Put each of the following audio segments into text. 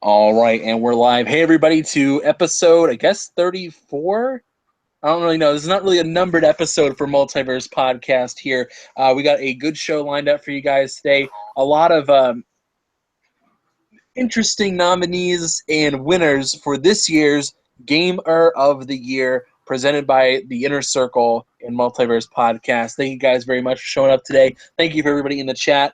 All right, and we're live. Hey, everybody, to episode, I guess, 34? I don't really know. This is not really a numbered episode for Multiverse podcast here. We got a good show lined up for you guys today. A lot of interesting nominees and winners for this year's Gamer of the Year presented by the Inner Circle and Multiverse podcast. Thank you guys very much for showing up today. Thank you for everybody in the chat.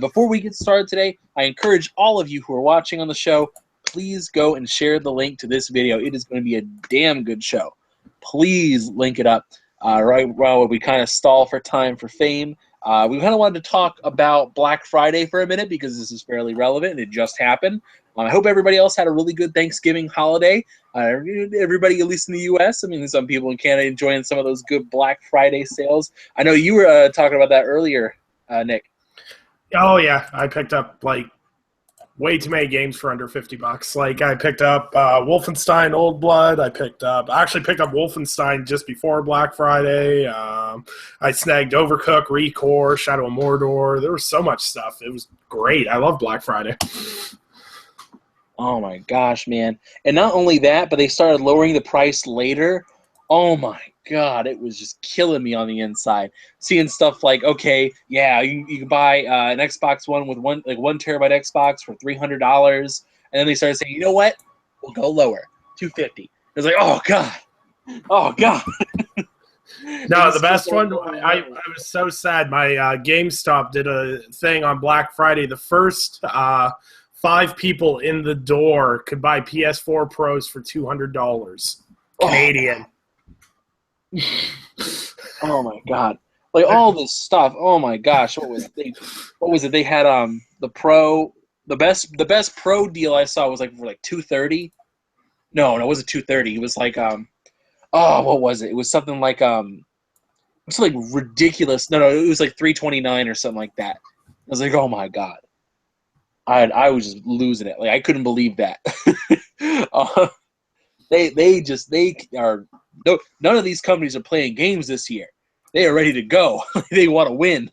Before we get started today, I encourage all of you who are watching on the show, please go and share the link to this video. It is going to be a damn good show. Please link it up right while we kind of stall for time for fame. We kind of wanted to talk about Black Friday for a minute because this is fairly relevant and it just happened. I hope everybody else had a really good Thanksgiving holiday. Everybody, at least in the U.S. I mean, some people in Canada enjoying some of those good Black Friday sales. I know you were talking about that earlier, Nick. Oh, yeah. I picked up, way too many games for under $50. I picked up Wolfenstein Old Blood. I actually picked up Wolfenstein just before Black Friday. I snagged Overcooked, Recore, Shadow of Mordor. There was so much stuff. It was great. I love Black Friday. Oh, my gosh, man. And not only that, but they started lowering the price later. Oh, my God. It was just killing me on the inside. Seeing stuff like, okay, yeah, you can buy an Xbox One with one terabyte Xbox for $300. And then they started saying, you know what? We'll go lower, $250. It was like, oh, God. Oh, God. No, the best one, I was so sad. My GameStop did a thing on Black Friday. The first 5 people in the door could buy PS4 Pros for $200 Canadian. Oh my God! Like all this stuff. Oh my gosh! What was it? They had the best Pro deal I saw was for $230. No, it wasn't $230. It was what was it? It was something it's ridiculous. No, it was $329 or something like that. I was like, oh my God. I was just losing it. I couldn't believe that. None of these companies are playing games this year. They are ready to go. They want to win.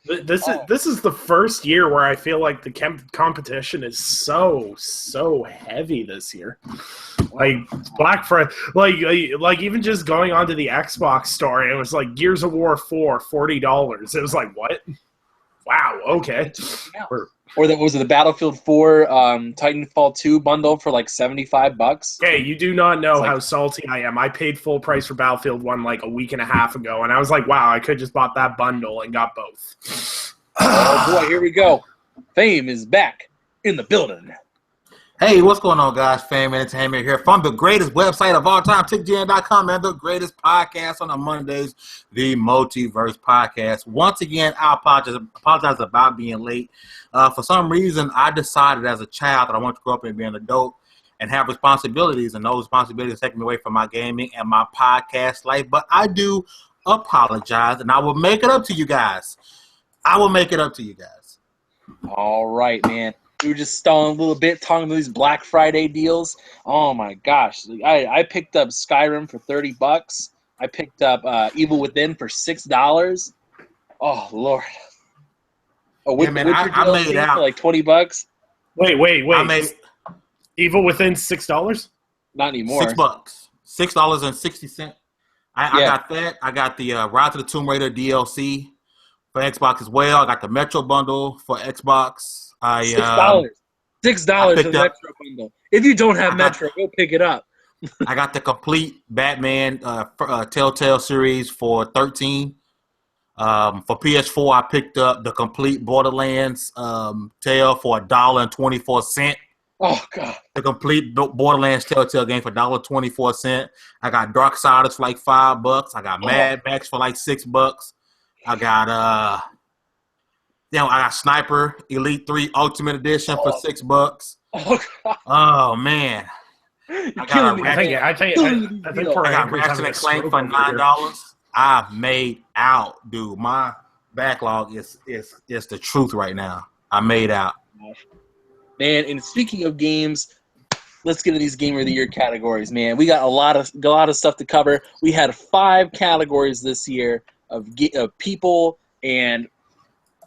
This is the first year where I feel like the competition is so heavy this year. Black Friday, even just going onto the Xbox store, it was Gears of War 4, $40. It was what? Wow. Okay. Yeah. Or was it the Battlefield 4 Titanfall 2 bundle for $75? Okay, you do not know how salty I am. I paid full price for Battlefield 1 a week and a half ago, and I was like, wow, I could just bought that bundle and got both. Oh boy, here we go. Fame is back in the building. Hey, what's going on, guys? Fame Entertainment here from the greatest website of all time, TiC's, and the greatest podcast on the Mondays, the Multiverse podcast. Once again, I apologize about being late. For some reason, I decided as a child that I wanted to grow up and be an adult and have responsibilities, and those responsibilities taking me away from my gaming and my podcast life. But I do apologize, and I will make it up to you guys. All right, man. We were just stalling a little bit, talking about these Black Friday deals. Oh my gosh! I picked up Skyrim for $30. I picked up Evil Within for $6. Oh Lord! Yeah, man, I made out for $20. Wait! I made Evil Within $6. Not anymore. $6. $6.60. I got that. I got the Rise of the Tomb Raider DLC for Xbox as well. I got the Metro bundle for Xbox. $6 for the Metro bundle. If you don't have Metro, go pick it up. I got the complete Batman Telltale series for $13. For PS4, I picked up the complete Borderlands Tale for $1.24. Oh God! The complete Borderlands Telltale game for $1.24. I got Darksiders for $5. I got Mad Max for $6. I got I got Sniper Elite 3 Ultimate Edition for $6. Oh God! Oh man! I got Ratchet and Clank for $9. I've made out, dude. My backlog is the truth right now. I made out. Man, and speaking of games, let's get into these Gamer of the Year categories, man. We got a lot of stuff to cover. We had 5 categories this year of people and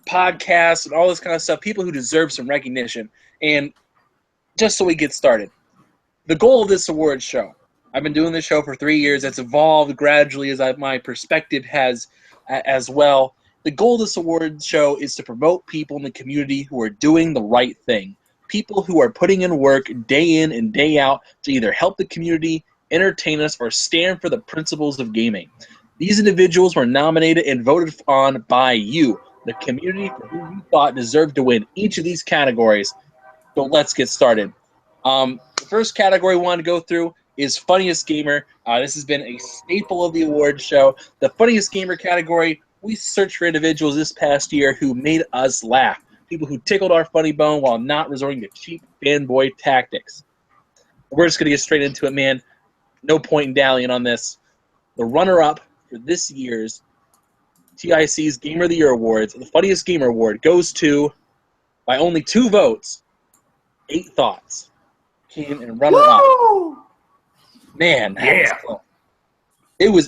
podcasts and all this kind of stuff, people who deserve some recognition. And just so we get started, the goal of this award show, I've been doing this show for 3 years. It's evolved gradually as my perspective has as well. The goal of this award show is to promote people in the community who are doing the right thing. People who are putting in work day in and day out to either help the community, entertain us, or stand for the principles of gaming. These individuals were nominated and voted on by you, the community for who you thought deserved to win each of these categories. So let's get started. The first category we want to go through is Funniest Gamer. This has been a staple of the award show. The Funniest Gamer category, we searched for individuals this past year who made us laugh. People who tickled our funny bone while not resorting to cheap fanboy tactics. We're just going to get straight into it, man. No point in dallying on this. The runner-up for this year's TiC's Gamer of the Year Awards, the Funniest Gamer Award, goes to, by only 2 votes, 8 Thoughts came in runner-up. Man, that was close.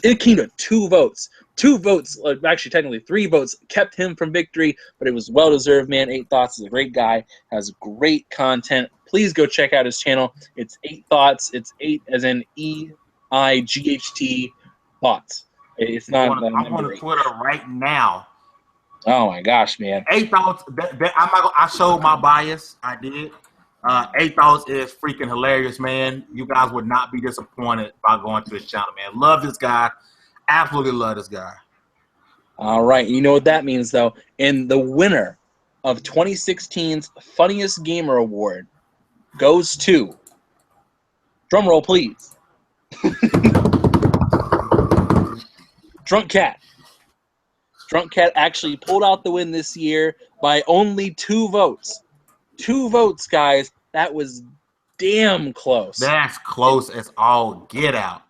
It came to 2 votes. 2 votes, actually technically 3 votes, kept him from victory, but it was well-deserved, man. 8 Thoughts is a great guy, has great content. Please go check out his channel. It's 8 Thoughts. It's 8 as in EIGHT Thoughts. It's not. I'm on Twitter right now. Oh my gosh, man! 8 Thoughts. I showed my bias. I did. 8 Thoughts is freaking hilarious, man. You guys would not be disappointed by going to his channel, man. Love this guy. Absolutely love this guy. All right, you know what that means, though. And the winner of 2016's Funniest Gamer Award goes to, drum roll, please, Drunk Cat. Drunk Cat actually pulled out the win this year by only 2 votes. 2 votes, guys. That was damn close. That's close as all get out.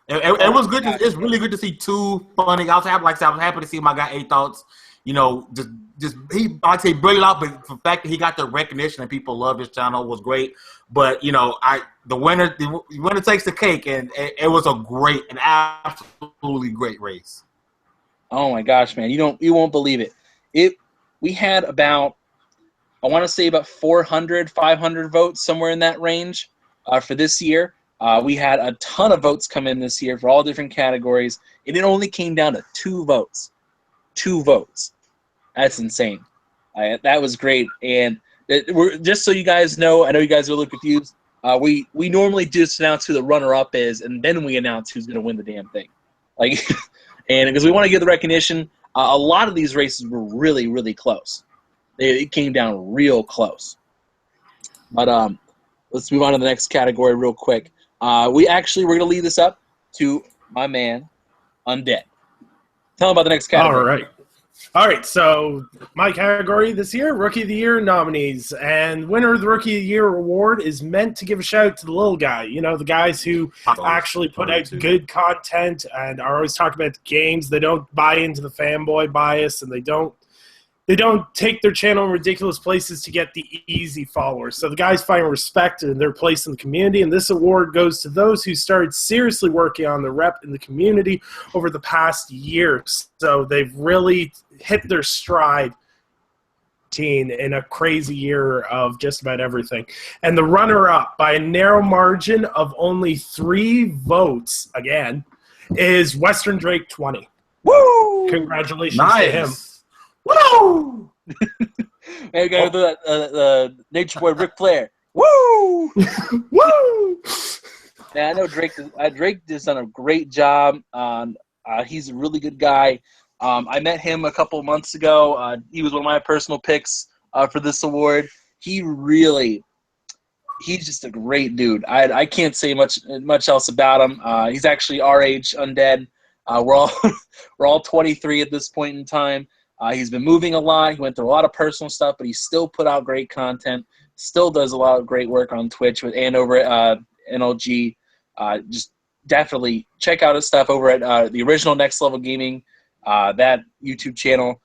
It was good. It's really good to see 2 funny. I was happy to see my guy 8 Thoughts. You know, just he, like I say, bring it out. But the fact that he got the recognition and people love his channel was great. But you know, the winner takes the cake, and it was an absolutely great race. Oh my gosh, man! You won't believe it. We had about, I want to say about 400, 500 votes, somewhere in that range for this year. We had a ton of votes come in this year for all different categories, and it only came down to 2 votes. 2 votes. That's insane. That was great. And just so you guys know, I know you guys are a little confused. We normally just announce who the runner-up is, and then we announce who's going to win the damn thing. And because we want to give the recognition, a lot of these races were really, really close. It came down real close. But let's move on to the next category real quick. We're going to leave this up to my man, Undead. Tell him about the next category. All right. So my category this year, Rookie of the Year nominees. And winner of the Rookie of the Year award is meant to give a shout out to the little guy. You know, the guys who actually put out good content and are always talking about the games. They don't buy into the fanboy bias, and they don't take their channel in ridiculous places to get the easy followers. So the guys find respect in their place in the community, and this award goes to those who started seriously working on the rep in the community over the past year. So they've really hit their stride in a crazy year of just about everything. And the runner-up, by a narrow margin of only 3 votes, again, is Western Drake 20. Woo! Congratulations nice. to him. Woo! Hey, we got the Nature Boy Ric Flair. Woo! Woo! Yeah, I know Drake has done a great job. He's a really good guy. I met him a couple months ago. He was one of my personal picks for this award. He's just a great dude. I can't say much else about him. He's actually our age, Undead. We're all 23 at this point in time. He's been moving a lot. He went through a lot of personal stuff, but he still put out great content. Still does a lot of great work on Twitch and over at NLG. Just definitely check out his stuff over at the original Next Level Gaming, that YouTube channel.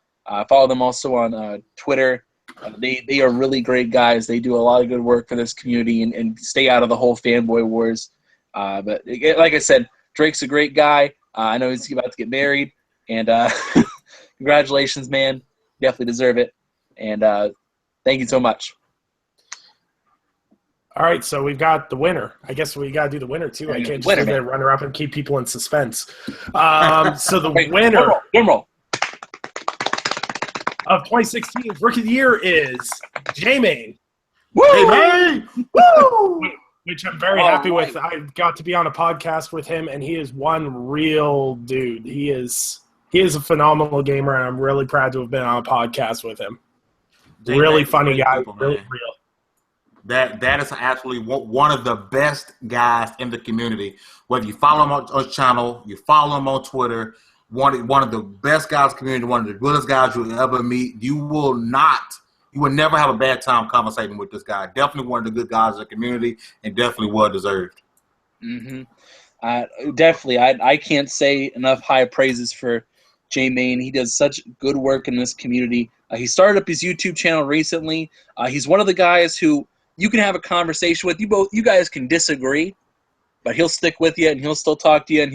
Follow them also on Twitter. They are really great guys. They do a lot of good work for this community and stay out of the whole fanboy wars. But like I said, Drake's a great guy. I know he's about to get married, and congratulations, man. Definitely deserve it. And thank you so much. All right, so we've got the winner. I guess we got to do the winner, too. I can't just sit there, runner up, and keep people in suspense. So the winner drum roll. of 2016's Rookie of the Year is J-Main. Hey, Woo! Which I'm very happy right. with. I got to be on a podcast with him, and he is one real dude. He is a phenomenal gamer, and I'm really proud to have been on a podcast with him. Really funny guy, people, really real. That is absolutely one of the best guys in the community. Whether you follow him on his channel, you follow him on Twitter, one of the best guys in the community, one of the realest guys you'll ever meet. You will never have a bad time conversating with this guy. Definitely one of the good guys in the community, and definitely well deserved. Mm-hmm. Definitely. I can't say enough high praises for J-Main. He does such good work in this community. He started up his YouTube channel recently. He's one of the guys who you can have a conversation with. You guys can disagree, but he'll stick with you and he'll still talk to you, and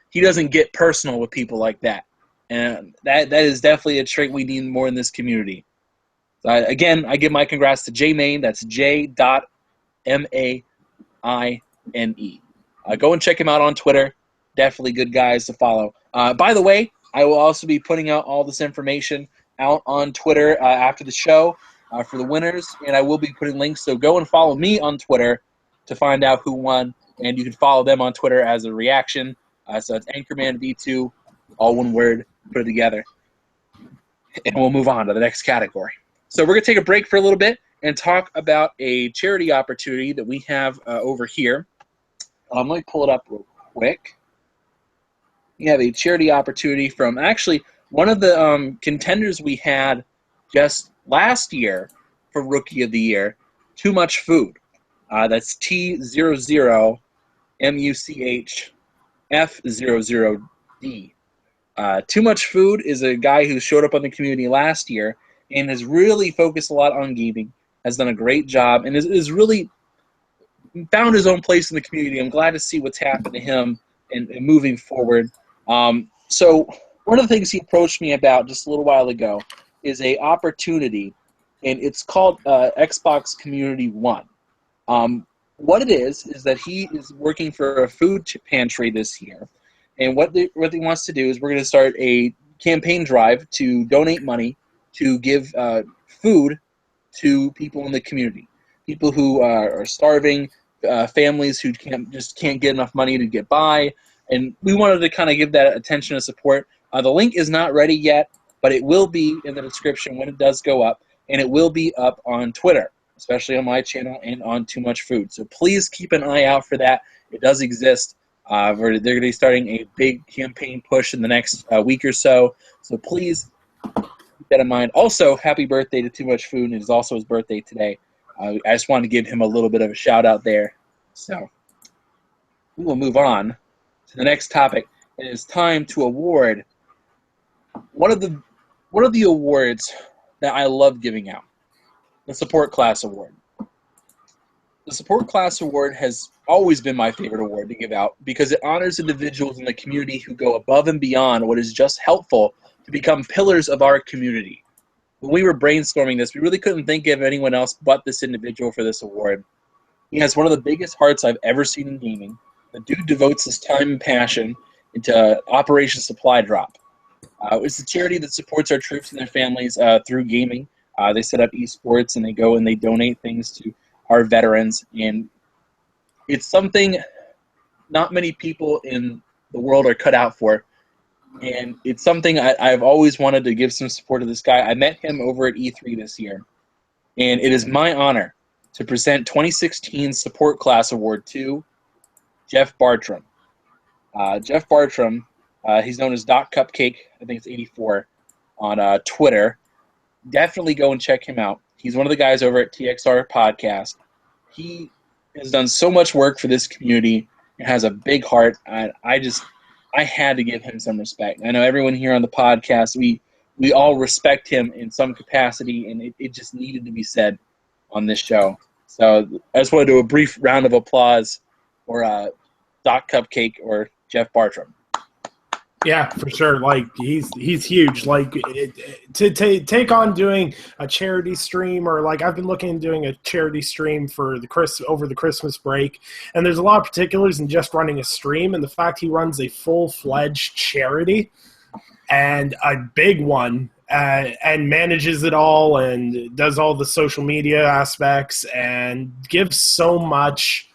he doesn't get personal with people like that. And that is definitely a trait we need more in this community. So again, I give my congrats to J-Main. That's J.Maine. Go and check him out on Twitter. Definitely good guys to follow. By the way, I will also be putting out all this information out on Twitter after the show for the winners, and I will be putting links. So go and follow me on Twitter to find out who won, and you can follow them on Twitter as a reaction. So it's Anchorman V2, all one word, put it together. And we'll move on to the next category. So we're going to take a break for a little bit and talk about a charity opportunity that we have over here. Let me pull it up real quick. We have a charity opportunity from actually one of the contenders we had just last year for Rookie of the Year, Too Much Food. That's T00MUCHF00D. Too Much Food is a guy who showed up on the community last year and has really focused a lot on gaming, has done a great job, and is really found his own place in the community. I'm glad to see what's happened to him and moving forward. So one of the things he approached me about just a little while ago is a opportunity, and it's called Xbox Community One. What it is that he is working for a food pantry this year, and what he wants to do is we're going to start a campaign drive to donate money to give food to people in the community, people who are starving, families who can't get enough money to get by, and we wanted to kind of give that attention and support. The link is not ready yet, but it will be in the description when it does go up, and it will be up on Twitter, especially on my channel and on Too Much Food. So please keep an eye out for that. It does exist. They're going to be starting a big campaign push in the next week or so. So please keep that in mind. Also, happy birthday to Too Much Food. It is also his birthday today. I just wanted to give him a little bit of a shout out there. So we will move on to the next topic. It is time to award one of the awards that I love giving out, the Support Class Award. The Support Class Award has always been my favorite award to give out because it honors individuals in the community who go above and beyond what is just helpful to become pillars of our community. When we were brainstorming this, we really couldn't think of anyone else but this individual for this award. He has one of the biggest hearts I've ever seen in gaming. The dude devotes his time and passion into Operation Supply Drop. It's a charity that supports our troops and their families through gaming. They set up esports, and they go and they donate things to our veterans. And it's something not many people in the world are cut out for. And it's something I've always wanted to give some support to this guy. I met him over at E3 this year. And it is my honor to present 2016 Support Class Award to Jeff Bartram. Jeff Bartram, he's known as Doc Cupcake, I think it's 84, on Twitter. Definitely go and check him out. He's one of the guys over at TXR Podcast. He has done so much work for this community and has a big heart. I had to give him some respect. I know everyone here on the podcast, we all respect him in some capacity, and it just needed to be said on this show. So I just want to do a brief round of applause for Doc Cupcake or Jeff Bartram. Yeah, for sure. Like he's huge. Like to take on doing a charity stream, or like I've been looking at doing a charity stream for over the Christmas break, and there's a lot of particulars in just running a stream, and the fact he runs a full-fledged charity and a big one, and manages it all and does all the social media aspects and gives so much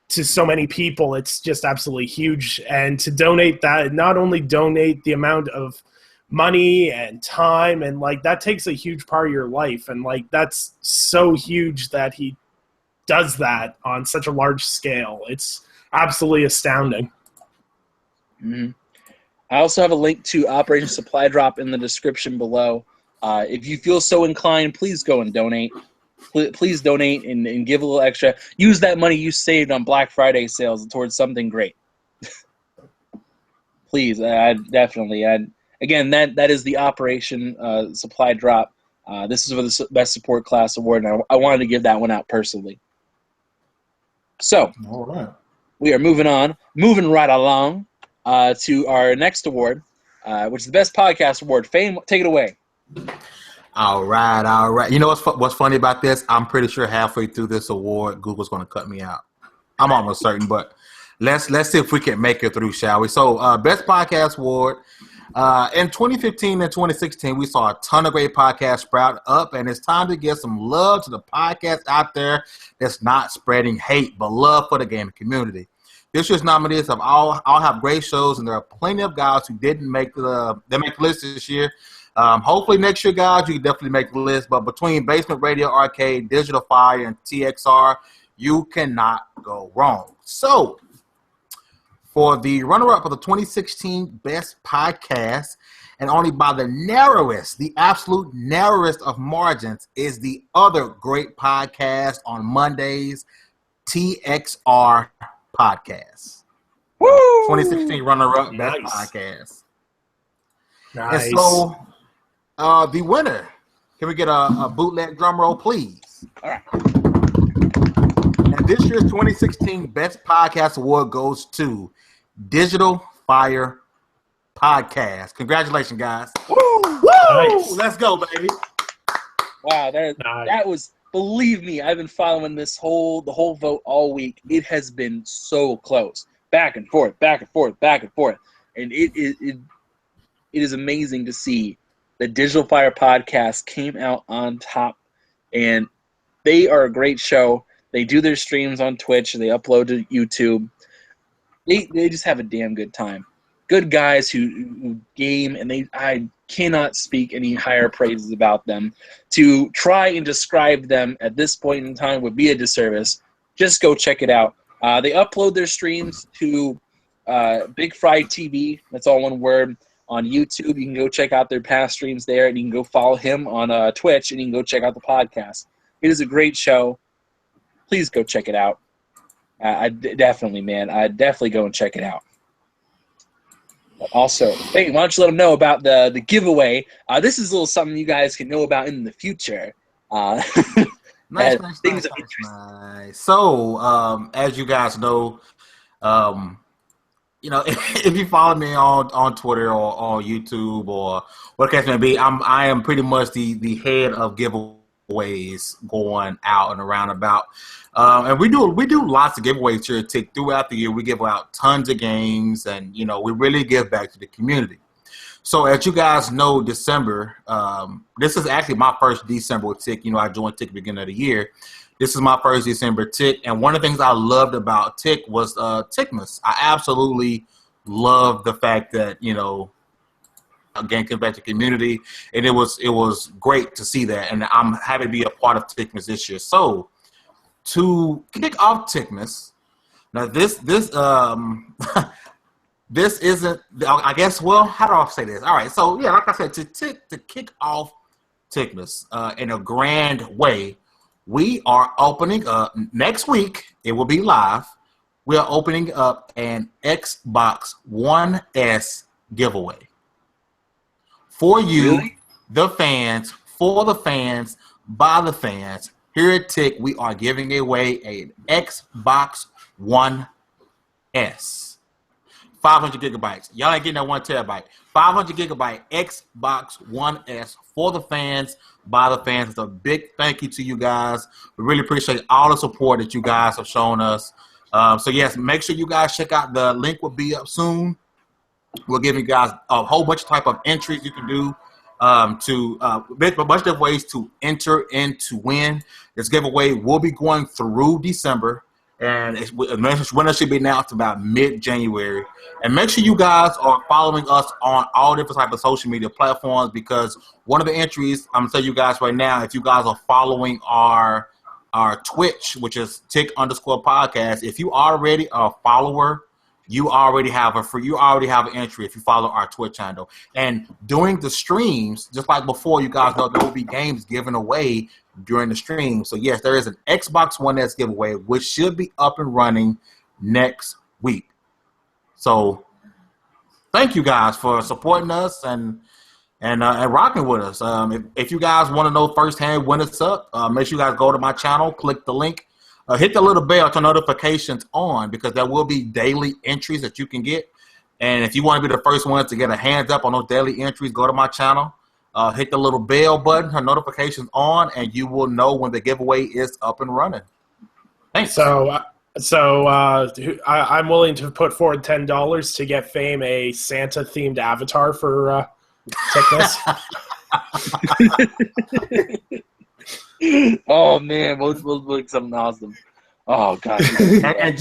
to so many people. It's just absolutely huge. And to donate that, not only donate the amount of money and time, and like that takes a huge part of your life, and like that's so huge that he does that on such a large scale. It's absolutely astounding. Mm-hmm. I also have a link to Operation Supply Drop in the description below. If you feel so inclined, please go and donate. Please donate and give a little extra. Use that money you saved on Black Friday sales towards something great. Please, definitely. Again, that is the Operation Supply Drop. This is for the Best Support Class Award, and I wanted to give that one out personally. So, all right, we are moving right along to our next award, which is the Best Podcast Award. Fame, take it away. All right. You know what's funny about this? I'm pretty sure halfway through this award, Google's going to cut me out. I'm almost certain, but let's see if we can make it through, shall we? So, Best Podcast Award. In 2015 and 2016, we saw a ton of great podcasts sprout up, and it's time to give some love to the podcasts out there that's not spreading hate, but love for the gaming community. This year's nominees have all have great shows, and there are plenty of guys who didn't make the list this year. Hopefully next year, guys, you can definitely make the list. But between Basement Radio Arcade, Digital Fire, and TXR, you cannot go wrong. So, for the runner-up of the 2016 Best Podcast, and only by the absolute narrowest of margins, is the other great podcast on Mondays, TXR Podcast. Woo! 2016 runner-up Nice. Best Podcast. Nice. And so, the winner, can we get a bootleg drum roll, please? All right. And this year's 2016 Best Podcast Award goes to Digital Fire Podcast. Congratulations, guys. Woo! Woo! Nice. Let's go, baby. Wow, that was, believe me, I've been following the whole vote all week. It has been so close. Back and forth. And it is amazing to see the Digital Fire Podcast came out on top, and they are a great show. They do their streams on Twitch. They upload to YouTube. They just have a damn good time. Good guys who game, and I cannot speak any higher praises about them. To try and describe them at this point in time would be a disservice. Just go check it out. They upload their streams to Big Fry TV. That's all one word. On YouTube, you can go check out their past streams there, and you can go follow him on Twitch, and you can go check out the podcast. It is a great show. Please go check it out. I'd definitely go and check it out. But also, hey, why don't you let them know about the giveaway? This is a little something you guys can know about in the future. Nice. So, as you guys know, if you follow me on Twitter or on YouTube or what the case may be, I am pretty much the head of giveaways going out and around about. And we do lots of giveaways here throughout the year. We give out tons of games, and we really give back to the community. So as you guys know, December, this is actually my first December with TiC. I joined TiC beginning of the year. This is my first December TiC, and one of the things I loved about TiC was TiCmas. I absolutely loved the fact that again, came back to the community, and it was great to see that, and I'm happy to be a part of TiCmas this year. So to kick off TiCmas, now this this isn't, I guess. Well, how do I say this? All right, so yeah, like I said, to kick off TiCmas in a grand way. We are opening up next week. It will be live. We are opening up an Xbox One S giveaway for you, Really? the fans, for the fans, by the fans. Here at TiC, we are giving away an Xbox One S. 500 gigabytes. Y'all ain't getting that 1 terabyte. 500 gigabyte Xbox One S for the fans, by the fans. It's a big thank you to you guys. We really appreciate all the support that you guys have shown us. So yes, make sure you guys check out. The link will be up soon. We'll give you guys a whole bunch of type of entries you can do to a bunch of different ways to enter and to win. This giveaway will be going through December, and winner should be announced about mid-January. And make sure you guys are following us on all different type of social media platforms, because one of the entries, I'm going to tell you guys right now, if you guys are following our Twitch, which is Tick_podcast, if you already are a follower, you already have an entry if you follow our Twitch handle. And during the streams, just like before, you guys know there will be games given away during the stream. So yes, there is an Xbox One S giveaway, which should be up and running next week. So thank you guys for supporting us and rocking with us. If you guys want to know firsthand when it's up, make sure you guys go to my channel, click the link. Hit the little bell to notifications on, because there will be daily entries that you can get. And if you want to be the first one to get a hands up on those daily entries, go to my channel, hit the little bell button, turn notifications on, and you will know when the giveaway is up and running. Thanks. I'm willing to put forward $10 to get Fame a Santa-themed avatar for Tickness. Oh man, we'll look something awesome. Oh god. and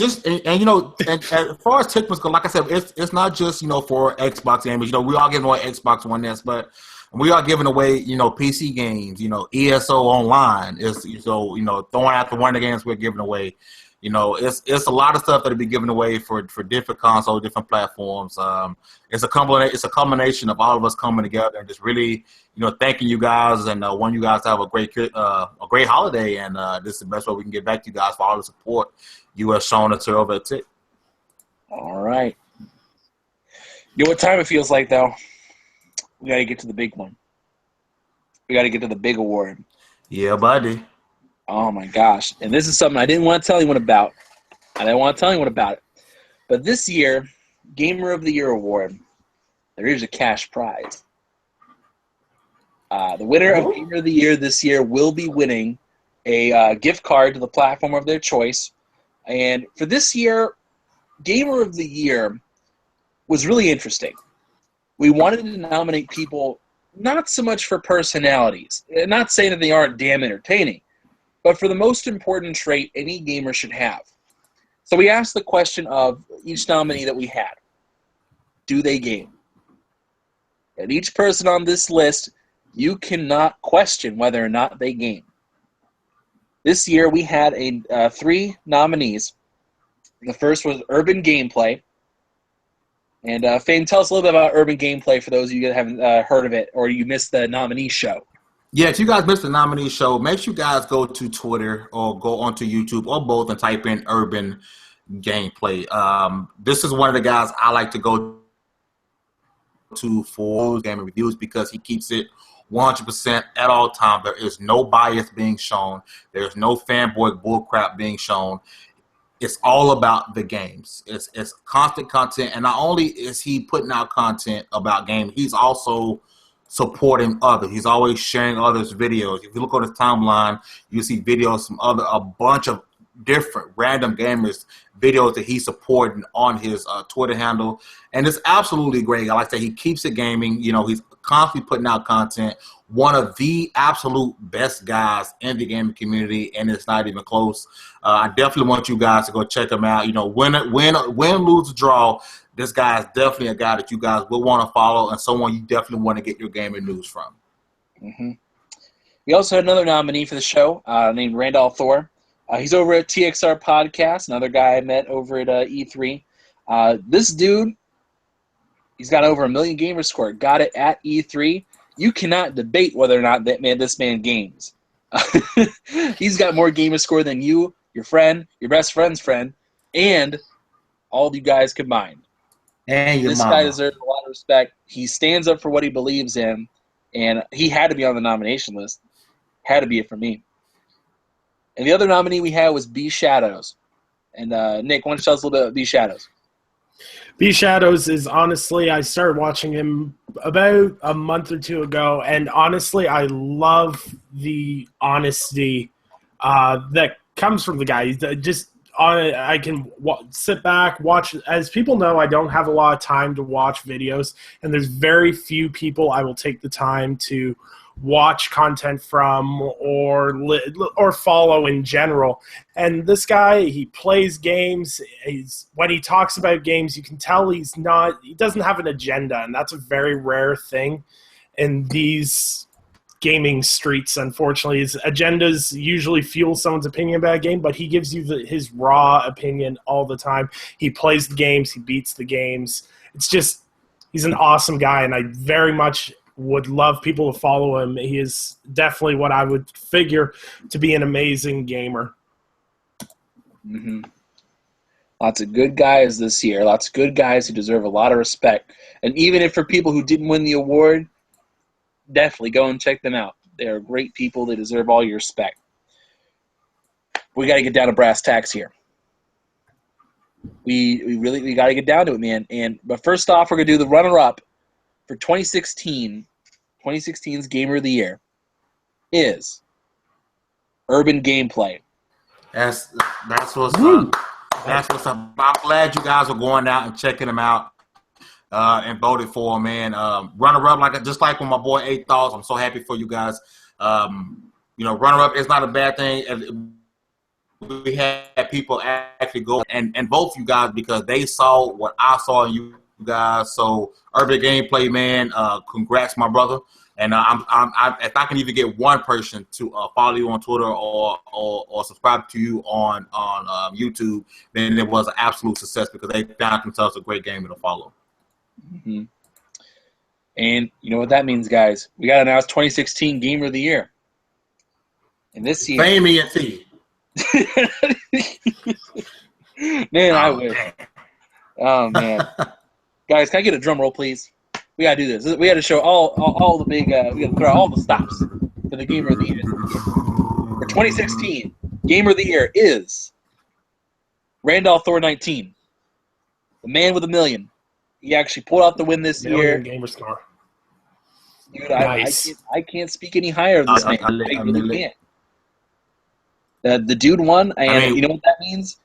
you know, as far as Tickmas go, like I said, it's not just, you know, for Xbox gamers. You know, we are giving away Xbox One S, but we are giving away, you know, PC games. You know, ESO Online is, so, you know, throwing out the one of the games we're giving away. You know, it's a lot of stuff that'll be given away for different consoles, different platforms. It's a combination of all of us coming together and just really, you know, thanking you guys, and want you guys to have a great holiday. And this is the best way we can get back to you guys for all the support you have shown us here over at Tick. All right. You know what time it feels like, though? We got to get to the big one. We got to get to the big award. Yeah, buddy. Oh, my gosh. And this is something I didn't want to tell anyone about. It. But this year, Gamer of the Year award, there is a cash prize. The winner of Gamer of the Year this year will be winning a gift card to the platform of their choice. And for this year, Gamer of the Year was really interesting. We wanted to nominate people not so much for personalities, not saying that they aren't damn entertaining, but for the most important trait any gamer should have. So we asked the question of each nominee that we had. Do they game? And each person on this list, you cannot question whether or not they game. This year we had 3 nominees. The first was Urban Gameplay. And Fame, tell us a little bit about Urban Gameplay for those of you that haven't heard of it or you missed the nominee show. Yeah, if you guys missed the nominee show, make sure you guys go to Twitter or go onto YouTube or both and type in Urban Gameplay. This is one of the guys I like to go to for gaming reviews because he keeps it 100% at all times. There is no bias being shown. There's no fanboy bullcrap being shown. It's all about the games. It's constant content, and not only is he putting out content about games, he's also supporting others. He's always sharing others' videos. If you look on his timeline, you see videos from a bunch of different random gamers, videos that he's supporting on his Twitter handle, and it's absolutely great. Like I said, he keeps it gaming. You know, he's constantly putting out content. One of the absolute best guys in the gaming community, and it's not even close. I definitely want you guys to go check him out. You know, win, lose, or draw, this guy is definitely a guy that you guys will want to follow and someone you definitely want to get your gaming news from. Mm-hmm. We also had another nominee for the show named Randolph Thor. He's over at TXR Podcast, another guy I met over at E3. This dude, he's got over 1 million gamer score. Got it at E3. You cannot debate whether or not this man games. He's got more gamer score than you, your friend, your best friend's friend, and all of you guys combined. And your this mama. Guy deserves a lot of respect. He stands up for what he believes in, and he had to be on the nomination list. Had to be it for me. And the other nominee we had was B Shadows. And Nick, why don't you tell us a little bit about B Shadows? B Shadows is honestly, I started watching him about a month or two ago, and honestly, I love the honesty that comes from the guy. I can sit back, watch. As people know, I don't have a lot of time to watch videos, and there's very few people I will take the time to watch content from or follow in general. And this guy, he plays games. When he talks about games, you can tell he doesn't have an agenda, and that's a very rare thing in these gaming streets. Unfortunately, his agendas usually fuel someone's opinion about a game, but he gives you his raw opinion all the time. He plays the games, he beats the games. He's an awesome guy, and I very much would love people to follow him. He is definitely what I would figure to be an amazing gamer. Mm-hmm. Lots of good guys this year. Lots of good guys who deserve a lot of respect. And even if for people who didn't win the award, definitely go and check them out. They're great people. They deserve all your respect. We got to get down to brass tacks here. We got to get down to it, man. But first off, we're going to do the runner-up for 2016. 2016's Gamer of the Year is Urban Gameplay. That's what's up. That's what's up. I'm glad you guys are going out and checking them out and voted for him, man. Runner-up, just like with my boy 8 Thoughts, I'm so happy for you guys. Runner-up is not a bad thing. We had people actually go and vote for you guys because they saw what I saw in you guys. So Urban Gameplay, man, congrats, my brother. And if I can even get one person to follow you on Twitter or subscribe to you on YouTube, then it was an absolute success because they found themselves a great gamer to follow. Mm-hmm. And you know what that means, guys? We got to announce 2016 Gamer of the Year. And this year, Fame ENT. Man, I wish. Oh man, guys, can I get a drum roll, please? We gotta do this. We gotta show all the big. We gotta throw out all the stops for the Gamer of the Year. For 2016, Gamer of the Year is Randolph Thor 19, the man with $1 million. He actually pulled out the win this year. Gamer score. Dude, nice. I can't speak any higher of this man. I really can't. The dude won, and you know what that means?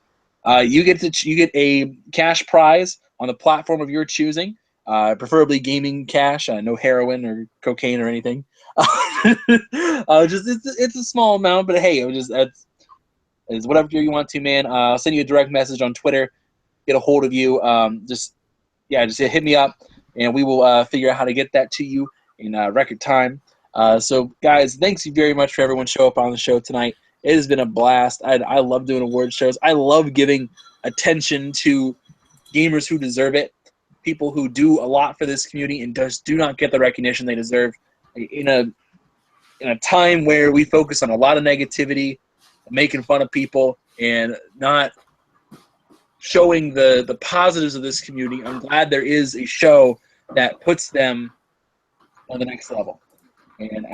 You get a cash prize on the platform of your choosing, preferably gaming cash, no heroin or cocaine or anything. It's a small amount, but hey, it's whatever you want to, man. I'll send you a direct message on Twitter, get a hold of you. Just hit me up, and we will figure out how to get that to you in record time. So, guys, thanks you very much for everyone showing up on the show tonight. It has been a blast. I love doing award shows. I love giving attention to gamers who deserve it, people who do a lot for this community and do not get the recognition they deserve. In a time where we focus on a lot of negativity, making fun of people, and not showing the positives of this community, I'm glad there is a show that puts them on the next level. And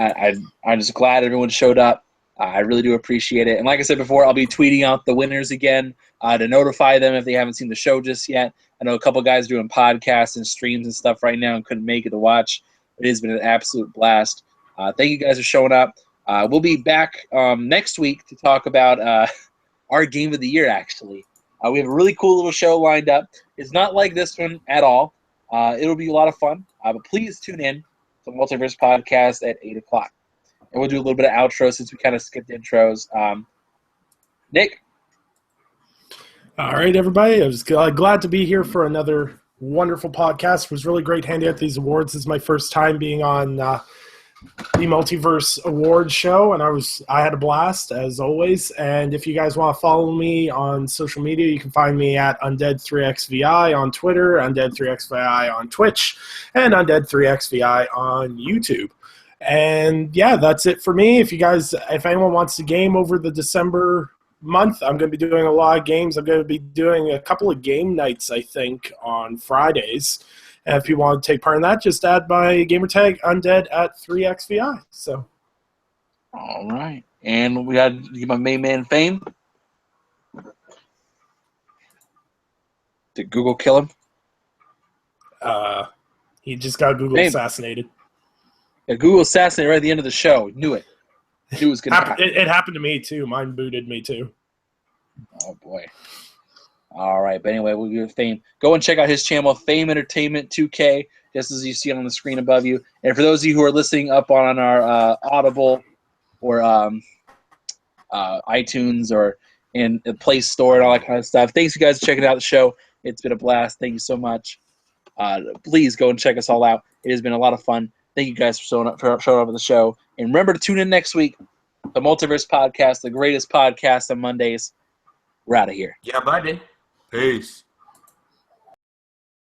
I'm just glad everyone showed up. I really do appreciate it. And like I said before, I'll be tweeting out the winners again to notify them if they haven't seen the show just yet. I know a couple guys doing podcasts and streams and stuff right now and couldn't make it to watch. It has been an absolute blast. Thank you guys for showing up. We'll be back next week to talk about our Game of the Year, actually. We have a really cool little show lined up. It's not like this one at all. It'll be a lot of fun. But please tune in to Multiverse Podcast at 8 o'clock. And we'll do a little bit of outro since we kind of skipped intros. Nick? All right, everybody. I was glad to be here for another wonderful podcast. It was really great handing out these awards. This is my first time being on the Multiverse Awards show, and I had a blast, as always. And if you guys want to follow me on social media, you can find me at Undead3XVI on Twitter, Undead3XVI on Twitch, and Undead3XVI on YouTube. And yeah, that's it for me. If anyone wants to game over the December month, I'm going to be doing a lot of games. I'm going to be doing a couple of game nights, I think, on Fridays. And if you want to take part in that, just add my gamertag Undead at 3XVI. So, all right. And we got to give my main man Fame. Did Google kill him? He just got Google assassinated. Yeah, Google assassinated right at the end of the show. Knew it. Knew it was going to happen. It happened to me, too. Mine booted me, too. Oh, boy. All right, but anyway, we'll give Fame. Go and check out his channel, Fame Entertainment 2K, just as you see it on the screen above you. And for those of you who are listening up on our Audible or iTunes or in the Play Store and all that kind of stuff, thanks you guys for checking out the show. It's been a blast. Thank you so much. Please go and check us all out. It has been a lot of fun. Thank you guys for showing up on the show. And remember to tune in next week. The Multiverse Podcast, the greatest podcast on Mondays. We're out of here. Yeah, buddy. Peace.